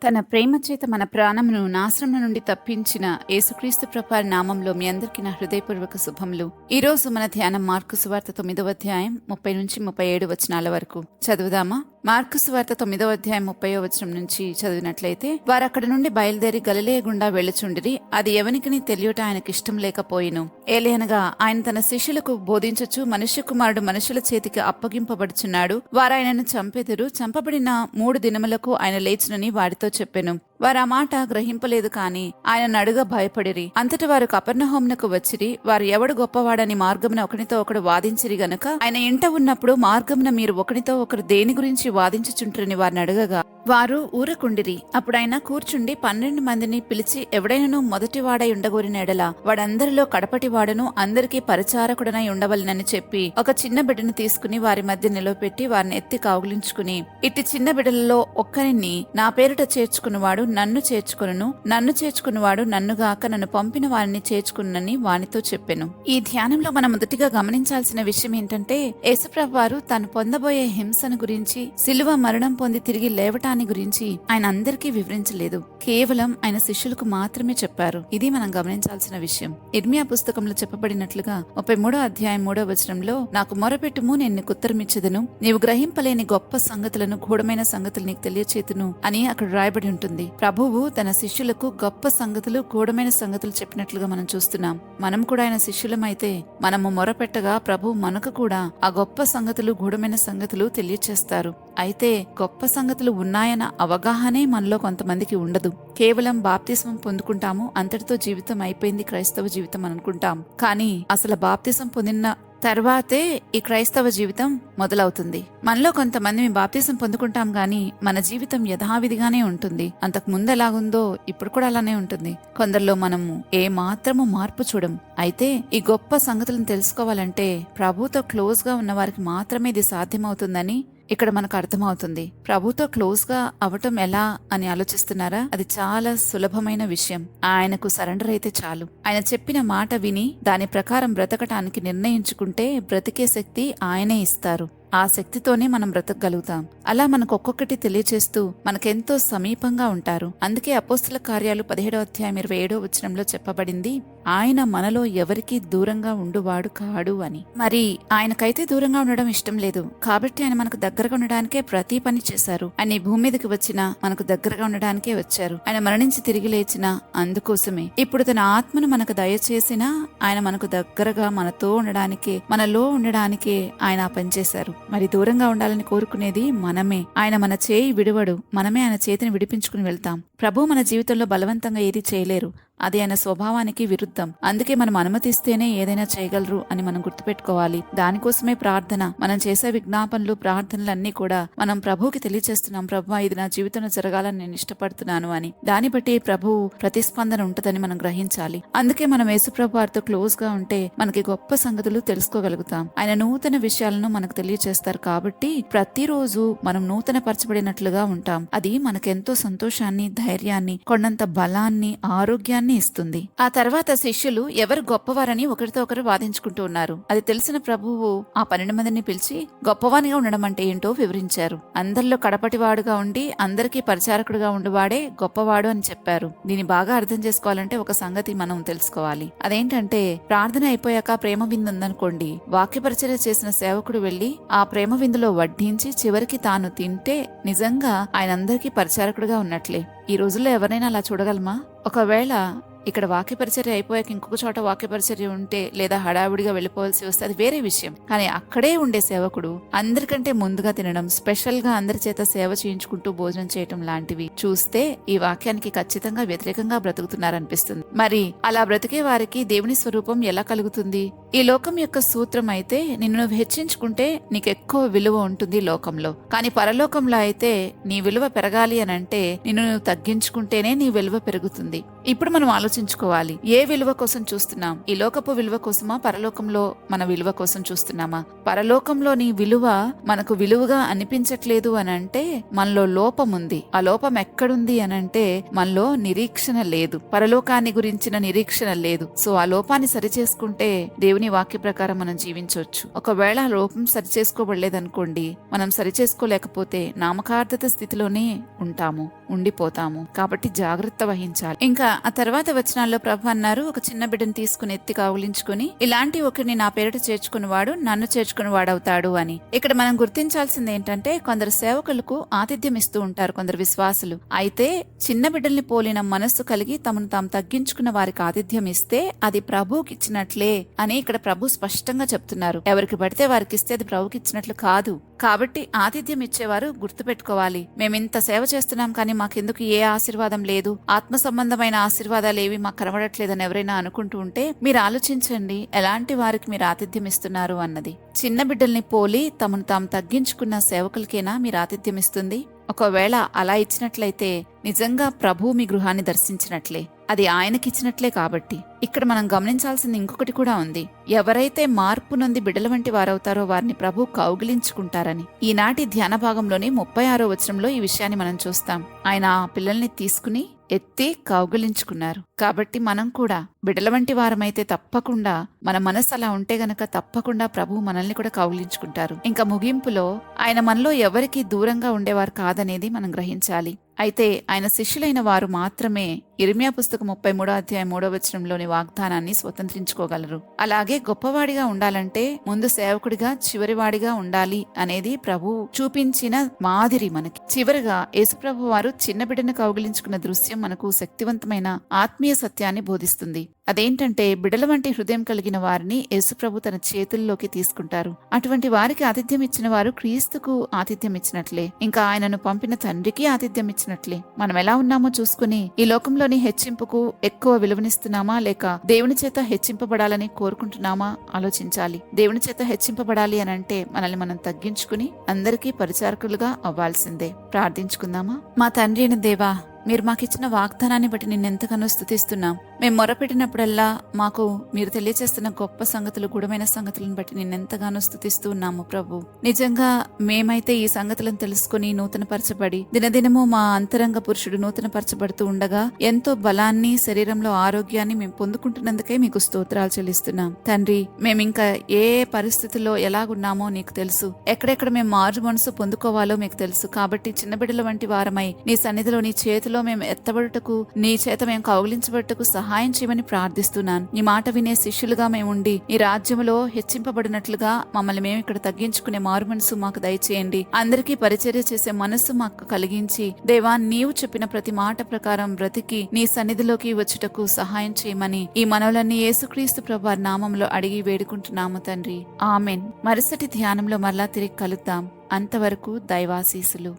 తన ప్రేమ చేత మన ప్రాణమును నాశనం నుండి తప్పించిన యేసుక్రీస్తు ప్రభు నామంలో మీ అందరికీ నా హృదయపూర్వక శుభములు. ఈ రోజు మన ధ్యానం మార్కు సువార్త 9వ అధ్యాయం 30 నుంచి 37 వచనాల వరకు చదువుదామా. మార్కు సువార్త 9వ అధ్యాయం 30వ వచనం నుంచి చదివినట్లయితే, వారు అక్కడి నుండి బయలుదేరి గలిలయ గుండా వెళ్ళుచుండిరి. అది ఎవనికిని తెలియట ఆయనకి ఇష్టం లేకపోయిను. ఏలయనగా ఆయన తన శిష్యులకు బోధించుచు, మనుష్య కుమారుడు మనుషుల చేతికి అప్పగింపబడుచున్నాడు, వారు ఆయనను చంపెదరు, చంపబడిన 3 దినములకు ఆయన లేచునని వారితో చెప్పెను. వారు ఆ మాట గ్రహింపలేదు కాని ఆయనను అడుగ భయపడిరి. అంతటి వారు కపెర్నహూమునకు వచ్చిరి. వారు ఎవడు గొప్పవాడని మార్గమున ఒకనితో ఒకడు వాదించిరి గనుక ఆయన ఇంట ఉన్నప్పుడు మార్గమున మీరు ఒకనితో ఒకరు దేని గురించి వాదించుచుంటరని వారిని అడగగా వారు ఊరకుండిరి. అప్పుడు ఆయన కూర్చుండి 12 మందిని పిలిచి, ఎవడైనను మొదటివాడై ఉండగోరిన ఎడల వాడందరిలో కడపటివాడును అందరికీ పరిచారకుడనై ఉండవలెనని చెప్పి ఒక చిన్న బిడ్డను తీసుకుని వారి మధ్య నిలవపెట్టి వారిని ఎత్తి కౌగిలించుకుని, ఇట్టి చిన్న బిడ్డలలో ఒక్కరిని నా పేరిట చేర్చుకున్నవాడు నన్ను చేర్చుకొనును, నన్ను చేర్చుకున్నవాడు నన్నుగాక నన్ను పంపిన వారిని చేర్చుకున్నని వానితో చెప్పెను. ఈ ధ్యానంలో మనం మొదటిగా గమనించాల్సిన విషయం ఏంటంటే, యేసుప్రభు వారు తాను పొందబోయే హింసను గురించి, సిలువ మరణం పొంది తిరిగి లేవటాన్ని గురించి ఆయన అందరికీ వివరించలేదు. కేవలం ఆయన శిష్యులకు మాత్రమే చెప్పారు. ఇది మనం గమనించాల్సిన విషయం. ఇర్మియా పుస్తకంలో చెప్పబడినట్లుగా 33వ అధ్యాయం 3వ వచనంలో, నాకు మొరపెట్టుము, నేను నీకు ఉత్తరమిచ్చెదను, నీవు గ్రహింపలేని గొప్ప సంగతులను, గూఢమైన సంగతులు నీకు తెలియచేతును అని అక్కడ రాయబడి ఉంటుంది. ప్రభువు తన శిష్యులకు గొప్ప సంగతులు, గూఢమైన సంగతులు చెప్పినట్లుగా మనం చూస్తున్నాం. మనం కూడా ఆయన శిష్యులమైతే మనము మొరపెట్టగా ప్రభువు మనకు కూడా ఆ గొప్ప సంగతులు, గూఢమైన సంగతులు తెలియచేస్తారు. అయితే గొప్ప సంగతులు ఉన్నాయన్న అవగాహనే మనలో కొంతమందికి ఉండదు. కేవలం బాప్తిస్మం పొందుకుంటాము, అంతటితో జీవితం అయిపోయింది, క్రైస్తవ జీవితం అనుకుంటాం. కానీ అసలు బాప్తిస్మం పొందిన తర్వాతే ఈ క్రైస్తవ జీవితం మొదలవుతుంది. మనలో కొంతమంది బాప్తిసం పొందుకుంటాం గాని మన జీవితం యథావిధిగానే ఉంటుంది. అంతకు ముందు ఎలాగుందో ఇప్పుడు కూడా అలానే ఉంటుంది. కొందరిలో మనము ఏ మాత్రము మార్పు చూడం. అయితే ఈ గొప్ప సంగతులను తెలుసుకోవాలంటే ప్రభుతో క్లోజ్ గా ఉన్న వారికి మాత్రమే ఇది సాధ్యమవుతుందని ఇక్కడ మనకు అర్థమవుతుంది. ప్రభుతో క్లోజ్ గా అవటం ఎలా అని ఆలోచిస్తున్నారా? అది చాలా సులభమైన విషయం. ఆయనకు సరెండర్ అయితే చాలు. ఆయన చెప్పిన మాట విని దాని ప్రకారం బ్రతకటానికి నిర్ణయించుకుంటే బ్రతికే శక్తి ఆయనే ఇస్తారు. ఆ శక్తితోనే మనం బ్రతకగలుగుతాం. అలా మనకు ఒక్కొక్కటి తెలియచేస్తూ మనకెంతో సమీపంగా ఉంటారు. అందుకే అపోస్తల కార్యాలు 17వ అధ్యాయం 27వ వచనంలో చెప్పబడింది, ఆయన మనలో ఎవరికీ దూరంగా ఉండువాడు కాడు అని. మరి ఆయనకైతే దూరంగా ఉండడం ఇష్టం లేదు కాబట్టి ఆయన మనకు దగ్గరగా ఉండడానికే ప్రతి పని చేశారు. ఆయన ఈ భూమి మీదకి వచ్చినా మనకు దగ్గరగా ఉండడానికే వచ్చారు. ఆయన మరణించి తిరిగి లేచినా అందుకోసమే. ఇప్పుడు తన ఆత్మను మనకు దయచేసినా ఆయన మనకు దగ్గరగా మనతో ఉండడానికే, మనలో ఉండడానికే ఆయన ఆ పని చేశారు. మరి దూరంగా ఉండాలని కోరుకునేది మనమే. ఆయన మన చేయి విడువడు, మనమే ఆయన చేతిని విడిపించుకుని వెళ్తాం. ప్రభు మన జీవితంలో బలవంతంగా ఏది చేయలేరు. అది ఆయన స్వభావానికి విరుద్ధం. అందుకే మనం అనుమతిస్తేనే ఏదైనా చేయగలరు అని మనం గుర్తుపెట్టుకోవాలి. దానికోసమే ప్రార్థన. మనం చేసే విజ్ఞాపనలు, ప్రార్థనలు అన్ని కూడా మనం ప్రభువుకి తెలియచేస్తున్నాం. ప్రభు, ఇది నా జీవితంలో జరగాలని నేను ఇష్టపడుతున్నాను అని. దాన్ని బట్టి ప్రభువు ప్రతిస్పందన ఉంటదని మనం గ్రహించాలి. అందుకే మనం యేసుప్రభు వారితో క్లోజ్ గా ఉంటే మనకి గొప్ప సంగతులు తెలుసుకోగలుగుతాం. ఆయన నూతన విషయాలను మనకు తెలియచేస్తారు. కాబట్టి ప్రతిరోజు మనం నూతన పరచబడినట్లుగా ఉంటాం. అది మనకెంతో సంతోషాన్ని, ధైర్యాన్ని, కొండంత బలాన్ని, ఆరోగ్యాన్ని ఇస్తుంది. ఆ తర్వాత శిష్యులు ఎవరు గొప్పవారని ఒకరితో ఒకరు వాదించుకుంటూ ఉన్నారు. అది తెలిసిన ప్రభువు ఆ 12 మందిని పిలిచి గొప్పవానిగా ఉండడం అంటే ఏంటో వివరించారు. అందరిలో కడపటివాడుగా ఉండి అందరికీ పరిచారకుడుగా ఉండువాడే గొప్పవాడు అని చెప్పారు. దీన్ని బాగా అర్థం చేసుకోవాలంటే ఒక సంగతి మనం తెలుసుకోవాలి. అదేంటంటే, ప్రార్థన అయిపోయాక ప్రేమ విందు ఉందనుకోండి, వాక్య పరిచర్య చేసిన సేవకుడు వెళ్లి ఆ ప్రేమ విందులో వడ్డించి చివరికి తాను తింటే నిజంగా ఆయన అందరికీ పరిచారకుడుగా ఉన్నట్లే. ఈ రోజుల్లో ఎవరైనా అలా చూడగలమా? ఒకవేళ ఇక్కడ వాక్య పరిచర్య అయిపోయాక ఇంకొక చోట వాక్య పరిచర్య ఉంటే లేదా హడావుడిగా వెళ్ళిపోవాల్సి వస్తే అది వేరే విషయం. కానీ అక్కడే ఉండే సేవకుడు అందరికంటే ముందుగా తినడం, స్పెషల్ గా అందరి చేత సేవ చేయించుకుంటూ భోజనం చేయటం లాంటివి చూస్తే ఈ వాక్యానికి ఖచ్చితంగా వ్యతిరేకంగా బ్రతుకుతున్నారనిపిస్తుంది. మరి అలా బ్రతికే వారికి దేవుని స్వరూపం ఎలా కలుగుతుంది? ఈ లోకం యొక్క సూత్రం అయితే, నిన్ను నువ్వు హెచ్చించుకుంటే నీకు ఎక్కువ విలువ ఉంటుంది లోకంలో. కానీ పరలోకంలో అయితే నీ విలువ పెరగాలి అని అంటే నిన్ను నువ్వు తగ్గించుకుంటేనే నీ విలువ పెరుగుతుంది. ఇప్పుడు మనం ఆలోచించుకోవాలి, ఏ విలువ కోసం చూస్తున్నాం? ఈ లోకపు విలువ కోసమా, పరలోకంలో మన విలువ కోసం చూస్తున్నామా? పరలోకంలో నీ విలువ మనకు విలువగా అనిపించట్లేదు అని అంటే మనలో లోపం ఉంది. ఆ లోపం ఎక్కడుంది అని అంటే మనలో నిరీక్షణ లేదు. పరలోకాన్ని గురించిన నిరీక్షణ లేదు. సో ఆ లోపాన్ని సరిచేసుకుంటే దేవుని వాక్య ప్రకారం మనం జీవించవచ్చు. ఒకవేళ ఆ లోపం సరిచేసుకోబడలేదనుకోండి, మనం సరిచేసుకోలేకపోతే నామకార్థత స్థితిలోనే ఉండిపోతాము. కాబట్టి జాగ్రత్త వహించాలి. ఇంకా ఆ తర్వాత వచనాల్లో ప్రభు అన్నారు, ఒక చిన్న బిడ్డను తీసుకుని ఎత్తి కౌగిలించుకుని, ఇలాంటి ఒకరిని నా పేరిట చేర్చుకునివాడు నన్ను చేర్చుకుని వాడవుతాడు అని. ఇక్కడ మనం గుర్తించాల్సింది ఏంటంటే, కొందరు సేవకులకు ఆతిథ్యం ఇస్తూ ఉంటారు కొందరు విశ్వాసులు. అయితే చిన్న బిడ్డల్ని పోలిన మనస్సు కలిగి తమను తాము తగ్గించుకున్న వారికి ఆతిథ్యం ఇస్తే అది ప్రభువుకి ఇచ్చినట్లే అని ఇక్కడ ప్రభు స్పష్టంగా చెప్తున్నారు. ఎవరికి పడితే వారికి ఇస్తే అది ప్రభుకి ఇచ్చినట్లు కాదు. కాబట్టి ఆతిథ్యం ఇచ్చేవారు గుర్తుపెట్టుకోవాలి, మేమింత సేవ చేస్తున్నాం కానీ మాకెందుకు ఏ ఆశీర్వాదం లేదు, ఆత్మ సంబంధమైన ఆశీర్వాదాలు ఏవి మాకు కనబడట్లేదని ఎవరైనా అనుకుంటూ ఉంటే మీరు ఆలోచించండి, ఎలాంటి వారికి మీరు ఆతిథ్యం ఇస్తున్నారు అన్నది. చిన్న బిడ్డల్ని పోలి తమను తాము తగ్గించుకున్న సేవకులకేనా మీరు ఆతిథ్యం ఇస్తుంది? ఒకవేళ అలా ఇచ్చినట్లయితే నిజంగా ప్రభు మీ గృహాన్ని దర్శించినట్లే, అది ఆయనకిచ్చినట్లే. కాబట్టి ఇక్కడ మనం గమనించాల్సింది ఇంకొకటి కూడా ఉంది. ఎవరైతే మార్పు నొంది బిడ్డల వంటి వారవుతారో వారిని ప్రభు కౌగిలించుకుంటారని. ఈనాటి ధ్యాన భాగంలోని 36వ వచనంలో ఈ విషయాన్ని మనం చూస్తాం. ఆయన ఆ పిల్లల్ని తీసుకుని ఎత్తి కౌగిలించుకున్నారు. కాబట్టి మనం కూడా బిడ్డల వంటి వారమైతే తప్పకుండా, మన మనసు అలా ఉంటే గనక తప్పకుండా ప్రభు మనల్ని కూడా కౌగిలించుకుంటారు. ఇంకా ముగింపులో ఆయన మనలో ఎవరికి దూరంగా ఉండేవారు కాదనేది మనం గ్రహించాలి. అయితే ఆయన శిష్యులైన వారు మాత్రమే ఇర్మియా పుస్తకం 33వ అధ్యాయం 3వ వచనంలోని వాగ్దానాన్ని స్వతంత్రించుకోగలరు. అలాగే గొప్పవాడిగా ఉండాలంటే ముందు సేవకుడిగా చివరివాడిగా ఉండాలి అనేది ప్రభు చూపించిన మాదిరి మనకి. చివరిగా యేసుప్రభు వారు చిన్న బిడ్డను కౌగిలించుకున్న దృశ్యం మనకు శక్తివంతమైన ఆత్మీయ సత్యాన్ని బోధిస్తుంది. అదేంటంటే, బిడ్డల వంటి హృదయం కలిగిన వారిని యేసుప్రభు తన చేతుల్లోకి తీసుకుంటారు. అటువంటి వారికి ఆతిథ్యం ఇచ్చిన వారు క్రీస్తుకు ఆతిథ్యం ఇచ్చినట్లే, ఇంకా ఆయనను పంపిన తండ్రికి ఆతిథ్యం ఇచ్చినట్లే. మనం ఎలా ఉన్నామో చూసుకుని ఈ లోకంలోని హెచ్చింపుకు ఎక్కువ విలువనిస్తున్నామా, లేక దేవుని చేత హెచ్చింపబడాలని కోరుకుంటున్నామా ఆలోచించాలి. దేవుని చేత హెచ్చింపబడాలి అని అంటే మనల్ని మనం తగ్గించుకుని అందరికీ పరిచారకులుగా అవ్వాల్సిందే. ప్రార్థించుకుందామా? మా తండ్రి అయిన దేవా, మీరు మాకిచ్చిన వాగ్దానాన్ని బట్టి నిన్నెంతగానో స్తుతిస్తున్నాం. మేము మొరపెట్టినప్పుడల్లా మాకు మీరు తెలియచేస్తున్న గొప్ప సంగతులు, గుడమైన సంగతులను బట్టి నిన్నెంతగానో స్తుతిస్తూ ఉన్నాము ప్రభు. నిజంగా మేమైతే ఈ సంగతులను తెలుసుకుని నూతనపరచబడి దినదినము మా అంతరంగ పురుషుడు నూతనపరచబడుతూ ఉండగా ఎంతో బలాన్ని, శరీరంలో ఆరోగ్యాన్ని మేము పొందుకుంటున్నందుకే మీకు స్తోత్రాలు చెల్లిస్తున్నాం తండ్రి. మేమింకా ఏ పరిస్థితుల్లో ఎలాగున్నామో నీకు తెలుసు. ఎక్కడెక్కడ మేము మారు మనసు పొందుకోవాలో మీకు తెలుసు. కాబట్టి చిన్న బిడ్డల వంటి వారమై నీ సన్నిధిలో, నీ చేతిలో మేము ఎత్తబడుటకు, నీ చేత మేము కౌగిలించబడుటకు సహాయం చేయమని ప్రార్థిస్తున్నాను. నీ మాట వినే శిష్యులుగా మేముండి నీ రాజ్యములో హెచ్చింపబడినట్లుగా మమ్మల్ని మేము ఇక్కడ తగ్గించుకునే మారు మనసు మాకు దయచేయండి. అందరికీ పరిచర్య చేసే మనస్సు మాకు కలిగించి దేవా, నీవు చెప్పిన ప్రతి మాట ప్రకారం బ్రతికి నీ సన్నిధిలోకి వచ్చుటకు సహాయం చేయమని ఈ మనవులన్నీ యేసుక్రీస్తు ప్రభు నామంలో అడిగి వేడుకుంటున్నాము తండ్రి. ఆమెన్. మరుసటి ధ్యానంలో మరలా తిరిగి కలుద్దాం. అంతవరకు దైవాశీసులు.